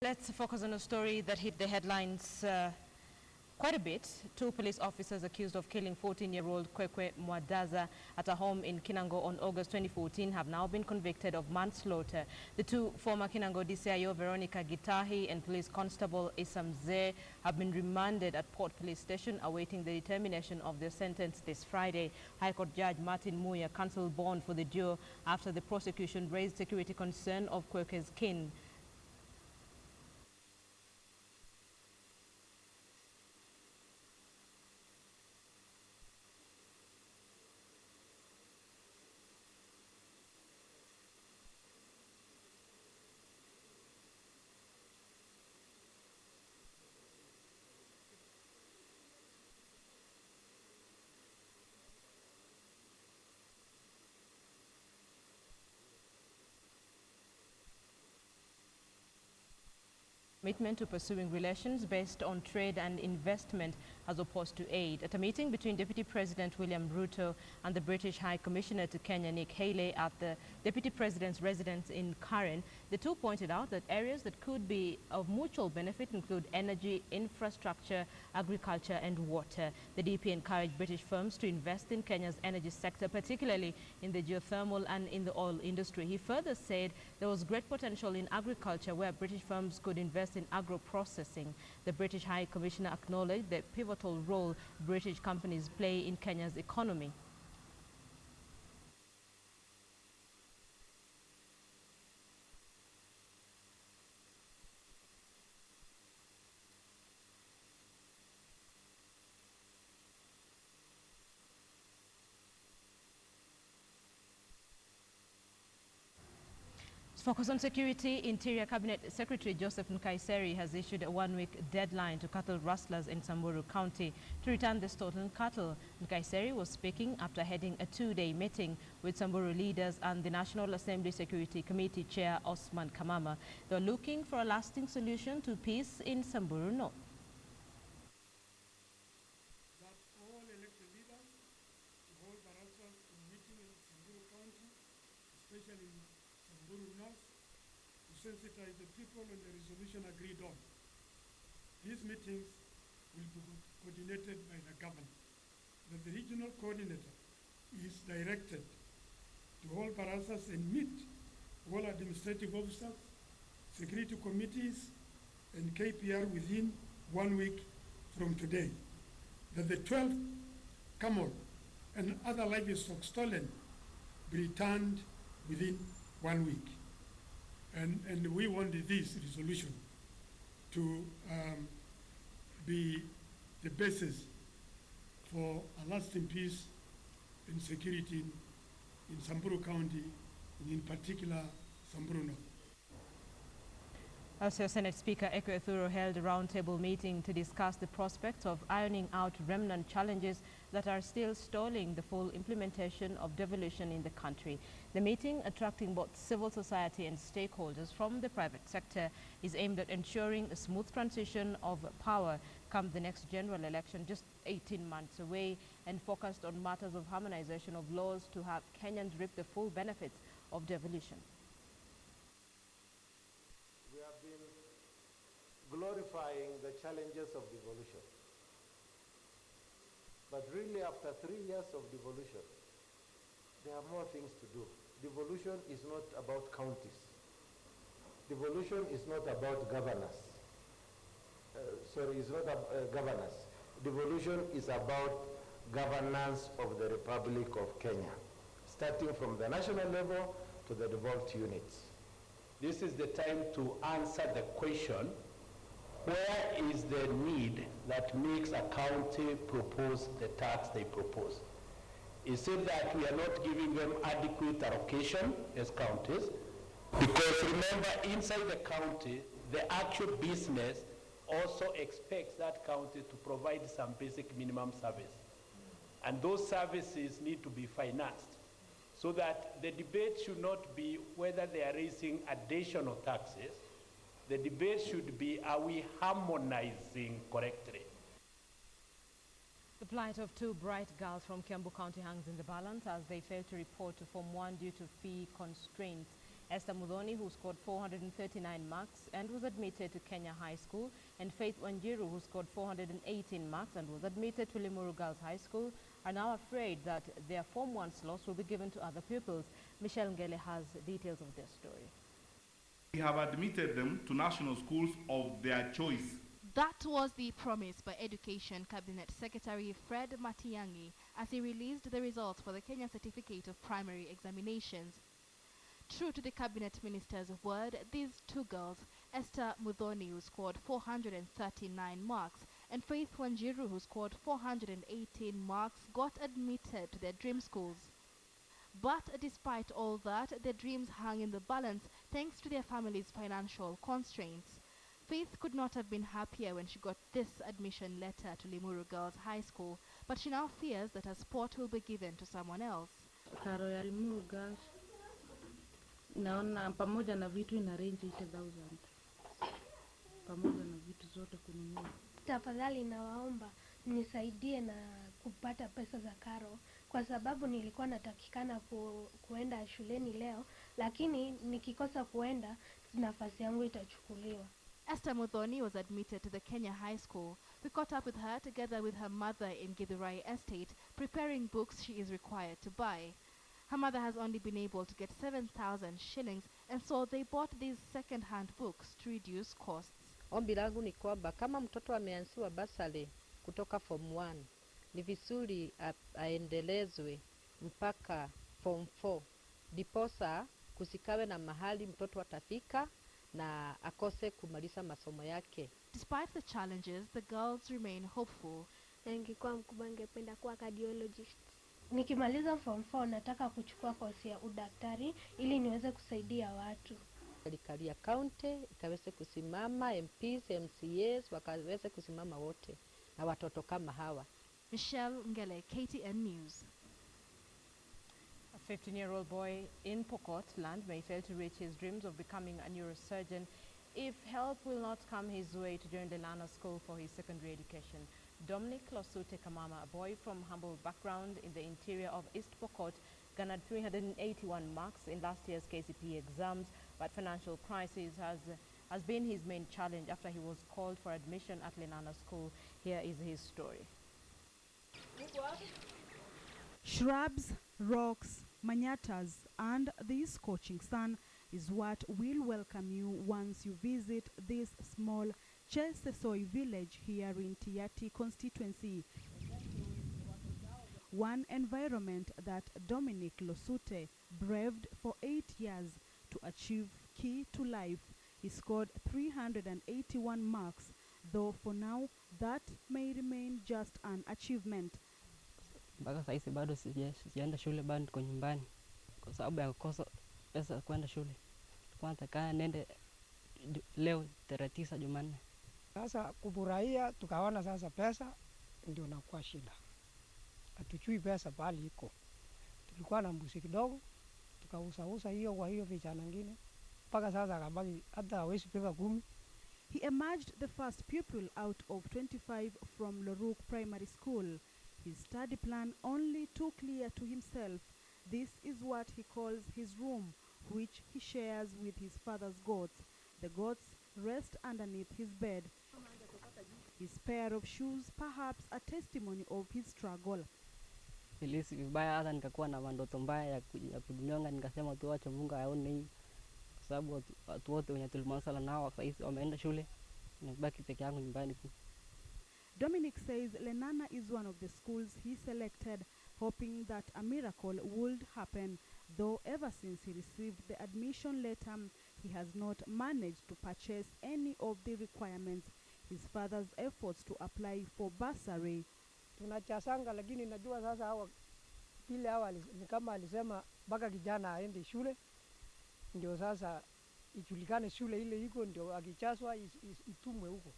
Let's focus on a story that hit the headlines quite a bit. Two police officers accused of killing 14-year-old Kwekwe Mwadaza at a home in Kinango on August 2014 have now been convicted of manslaughter. The two, former Kinango DCIO Veronica Gitahi and Police Constable Isam Zeh, have been remanded at Port Police Station awaiting the determination of their sentence this Friday. High Court Judge Martin Muya cancelled bond for the duo after the prosecution raised security concern of Kwekwe's kin. Commitment to pursuing relations based on trade and investment as opposed to aid. At a meeting between Deputy President William Ruto and the British High Commissioner to Kenya, Nick Haley, at the Deputy President's residence in Karen, the two pointed out that areas that could be of mutual benefit include energy, infrastructure, agriculture and water. The DP encouraged British firms to invest in Kenya's energy sector, particularly in the geothermal and in the oil industry. He further said there was great potential in agriculture where British firms could invest in agro-processing. The British High Commissioner acknowledged the pivotal role British companies play in Kenya's economy. Focus on security. Interior Cabinet Secretary Joseph Nkaiseri has issued a one-week deadline to cattle rustlers in Samburu County to return the stolen cattle. Nkaiseri was speaking after heading a two-day meeting with Samburu leaders and the National Assembly Security Committee Chair Osman Kamama. They are looking for a lasting solution to peace in Samburu North. That all elected leaders to hold the rustlers in meeting in Samburu County, especially in Samburu North, to sensitize the people on the resolution agreed on. These meetings will be coordinated by the governor. The regional coordinator is directed to hold barazas and meet all administrative officers, security committees, and KPR within 1 week from today. That the 12 camel and other livestock stolen be returned within 1 week. And we want this resolution to be the basis for a lasting peace and security in Samburu County, and in particular Samburu North. Also, Senate Speaker Eko Uhuru held a roundtable meeting to discuss the prospects of ironing out remnant challenges that are still stalling the full implementation of devolution in the country. The meeting, attracting both civil society and stakeholders from the private sector, is aimed at ensuring a smooth transition of power come the next general election, just 18 months away, and focused on matters of harmonization of laws to have Kenyans reap the full benefits of devolution. We have been glorifying the challenges of devolution. But really, after 3 years of devolution, there are more things to do. Devolution is not about counties. Devolution is not about governors. It's not governors. Devolution is about governance of the Republic of Kenya, starting from the national level to the devolved units. This is the time to answer the question, where is the need that makes a county propose the tax they propose? Is it that we are not giving them adequate allocation as counties? Because remember, inside the county, the actual business also expects that county to provide some basic minimum service. And those services need to be financed. So that the debate should not be whether they are raising additional taxes. The debate should be, are we harmonizing correctly? The plight of two bright girls from Kiambu County hangs in the balance as they failed to report to Form 1 due to fee constraints. Esther Muthoni, who scored 439 marks and was admitted to Kenya High School, and Faith Wanjiru, who scored 418 marks and was admitted to Limuru Girls High School, are now afraid that their Form 1 slots will be given to other pupils. Michelle Ngele has details of this story. We have admitted them to national schools of their choice. That was the promise by Education Cabinet Secretary Fred Matiang'i as he released the results for the Kenya Certificate of Primary Examinations. True to the Cabinet Minister's word, these two girls, Esther Muthoni, who scored 439 marks, and Faith Wanjiru, who scored 418 marks, got admitted to their dream schools. But despite all that, their dreams hung in the balance thanks to their family's financial constraints. Faith could not have been happier when she got this admission letter to Limuru Girls High School, but she now fears that her spot will be given to someone else. Karo ya Limuru Girls, naona pamoja na vitu ina range 80,000. Pamoja na vitu zote kununua. Tafadhali nawaomba nisaidie na kupata pesa za karo kwa sababu nilikuwa natakikana kuenda shuleni leo, lakini nikikosa kuenda nafasi yangu itachukuliwa. Esther Muthoni was admitted to the Kenya High School. We caught up with her together with her mother in Githurai Estate, preparing books she is required to buy. Her mother has only been able to get 7,000 shillings, and so they bought these second-hand books to reduce costs. Ombi langu ni kwamba kama mtoto ameansiwa basari kutoka Form 1, ni vizuri aendelezwe mpaka Form 4. Diposa kusikawe na mahali mtoto atafika na akose kumaliza masomo yake. Despite the challenges, the girls remain hopeful. Ningekuwa mkubwa ningependa kuwa cardiologist. Nikimaliza Form 4 nataka kuchukua kozi ya udaktari ili niweze kusaidia watu. Serikali ya kaunti ikaweze kusimama, MPs, MCAs wakaweze kusimama wote na watoto kama hawa. Michelle Ngele, KTN News. A 15-year-old boy in Pokot land may fail to reach his dreams of becoming a neurosurgeon if help will not come his way to join the Lana School for his secondary education. Dominic Losute Kamama, a boy from humble background in the interior of East Pokot, garnered 381 marks in last year's KCPE exams, but financial crisis has been his main challenge after he was called for admission at Lenana School. Here is his story. Shrubs, rocks, manyatas, and the scorching sun is what will welcome you once you visit this small Chesesoi village here in Tiati constituency. One environment that Dominic Losute braved for 8 years to achieve key to life. He scored 381 marks, though for now that may remain just an achievement. Mpaka sasa bado sijaenda shule, bado niko nyumbani kwa sababu ya kukosa pesa kwenda shule. Kwanza kaa nende leo 9 Jumanne. Sasa kufurahia tukaona sasa pesa ndio nakuwa shida. Hatujui pesa bali iko. Tulikuwa na mbuzi kidogo tukauza hiyo kwa hiyo vijana wengine. Mpaka sasa kabaki hata hawezi peka 10. He emerged the first pupil out of 25 from Loruk Primary School. His study plan only too clear to himself. This is what he calls his room, which he shares with his father's goats. The goats rest underneath his bed. His pair of shoes, perhaps a testimony of his struggle. Nilisi vibaya, hata nikakuwa na mandoto mbaya ya kujinyonga, nikasema tu acha Mungu aone hii, kwa sababu watu wote wenye tulimwasala nao sasa wameenda shule, nibaki peke yangu nyumbani. Dominic says Lenana is one of the schools he selected, hoping that a miracle would happen, though ever since he received the admission letter, he has not managed to purchase any of the requirements. His father's efforts to apply for bursary. Tunachasanga lakini najua sasa hawa vile hawa ni kama alisema mpaka kijana aende shule ndio sasa ijulikane shule ile iko ndio akichaswa itumwe huko.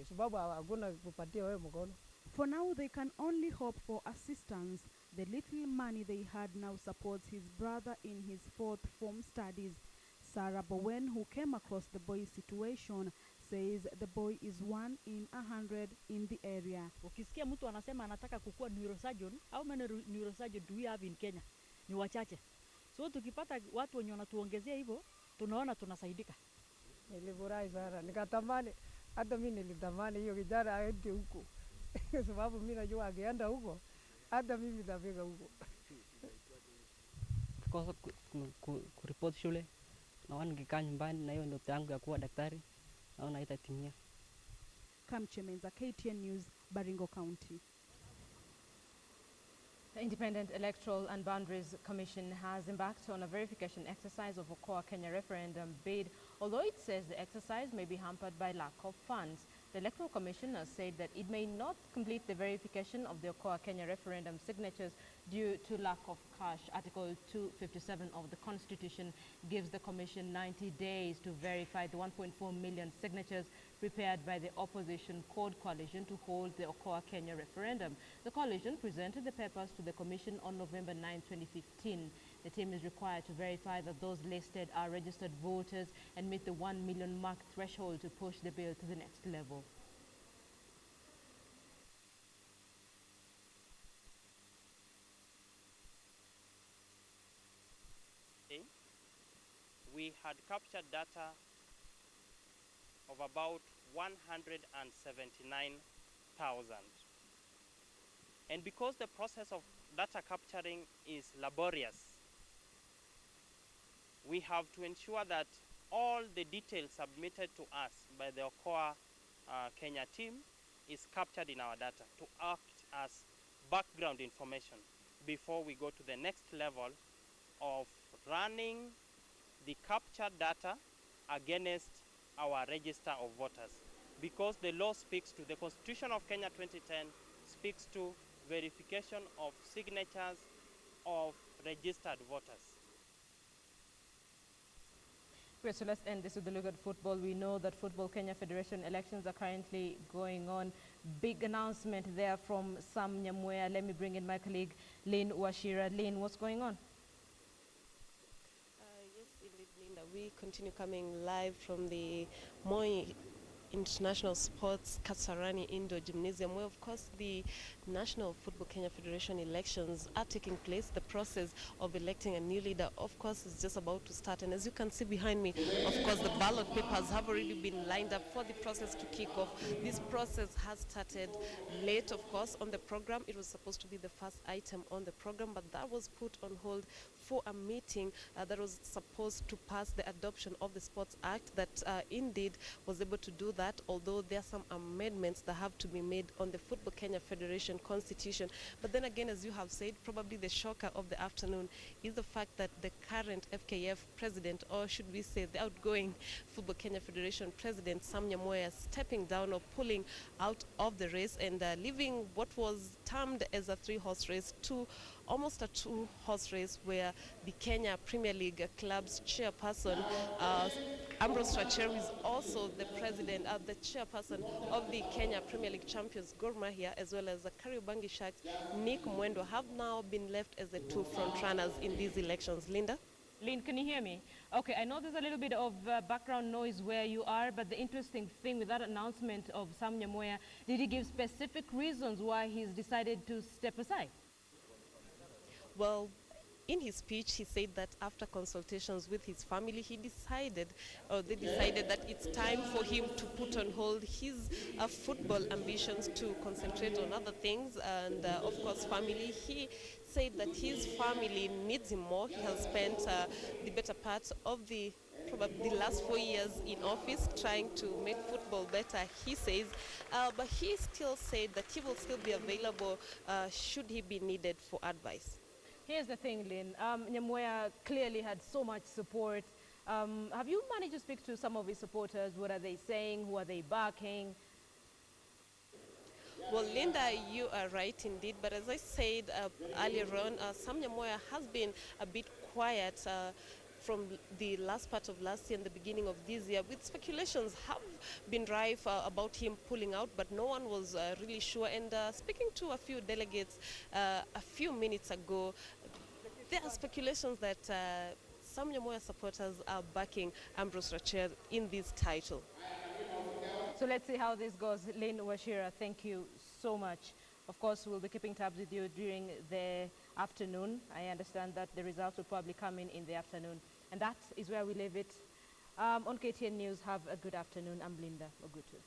Sababu hakuna kupatia wewe mkono. For now they can only hope for assistance. The little money they had now supports his brother in his 4th form studies. Sarah Bowen, who came across the boy's situation, says the boy is 1 in 100 in the area. Ukisikia mtu anasema anataka kukua neurosurgeon, how many neurosurgeon do we have in Kenya? Ni wachache. So tukipata watu wenye wanatuongezea hivyo, tunaona tunasaidika. Nilifurahi sana, nikatamani, hata mimi nilitamani hiyo kijana aende huko, kwa sababu mimi najua akienda huko, hata mimi nitafika huko. Kukosa kuripoti shule, naona nikikaa nyumbani na hiyo ndoto yangu ya kuwa daktari, naona haitatimia. Kamchemenza, KTN News, Baringo County. The Independent Electoral and Boundaries Commission has embarked on a verification exercise of Okoa Kenya referendum bid, although it says the exercise may be hampered by lack of funds. The Electoral Commission has said that it may not complete the verification of the Okoa Kenya referendum signatures due to lack of cash. Article 257 of the Constitution gives the Commission 90 days to verify the 1.4 million signatures prepared by the opposition Code Coalition to hold the Okoa Kenya referendum. The coalition presented the papers to the Commission on November 9, 2015. The team is required to verify that those listed are registered voters and meet the 1 million mark threshold to push the bill to the next level. We had captured data of about 179,000. And because the process of data capturing is laborious, we have to ensure that all the details submitted to us by the Okoa Kenya team is captured in our data to act as background information before we go to the next level of running the captured data against our register of voters, because the law speaks to, the Constitution of Kenya 2010 speaks to verification of signatures of registered voters. Great, so let's end this with a look at football. We know that Football Kenya Federation elections are currently going on. Big announcement there from Sam Nyamweya. Let me bring in my colleague, Lynn Washira. Lynn, what's going on? Yes, indeed, Linda. We continue coming live from the Moi International Sports Kasarani Indoor Gymnasium, where of course the National Football Kenya Federation elections are taking place. The process of electing a new leader, of course, is just about to start. And as you can see behind me, of course, the ballot papers have already been lined up for the process to kick off. This process has started late, of course, on the program. It was supposed to be the first item on the program, but that was put on hold for a meeting that was supposed to pass the adoption of the Sports Act that indeed was able to do that, although there are some amendments that have to be made on the Football Kenya Federation constitution. But then again, as you have said, probably the shocker of the afternoon is the fact that the current FKF president, or should we say the outgoing Football Kenya Federation president, Sam Nyamweya, stepping down or pulling out of the race and leaving what was termed as a three-horse race to almost a two-horse race, where the Kenya Premier League club's chairperson, Ambrose Rachel, is also the president, the chairperson of the Kenya Premier League champions Gor Mahia, as well as the Kariobangi Sharks, Nick Mwendo, have now been left as the two front runners in these elections. Linda? Lynn, can you hear me? Okay, I know there's a little bit of background noise where you are, but the interesting thing with that announcement of Sam Nyamweya, did he give specific reasons why he's decided to step aside? Well, in his speech, he said that after consultations with his family, they decided that it's time for him to put on hold his football ambitions to concentrate on other things and, of course, family. He said that his family needs him more. He has spent the better part of probably the last 4 years in office trying to make football better, he says, but he still said that he will still be available should he be needed for advice. Here's the thing, Lynn. Nyamweya clearly had so much support. Have you managed to speak to some of his supporters? What are they saying? Who are they backing? Well, Linda, you are right indeed. But as I said earlier on, Sam Nyamweya has been a bit quiet from the last part of last year and the beginning of this year, with speculations have been rife about him pulling out, but no one was really sure. And speaking to a few delegates a few minutes ago, there are speculations that Sam Nyamweya supporters are backing Ambrose Rachel in this title. So let's see how this goes. Lynn Washira, thank you so much. Of course, we'll be keeping tabs with you during the afternoon. I understand that the results will probably come in the afternoon. And that is where we leave it. On KTN News, have a good afternoon. I'm Linda Ogutu.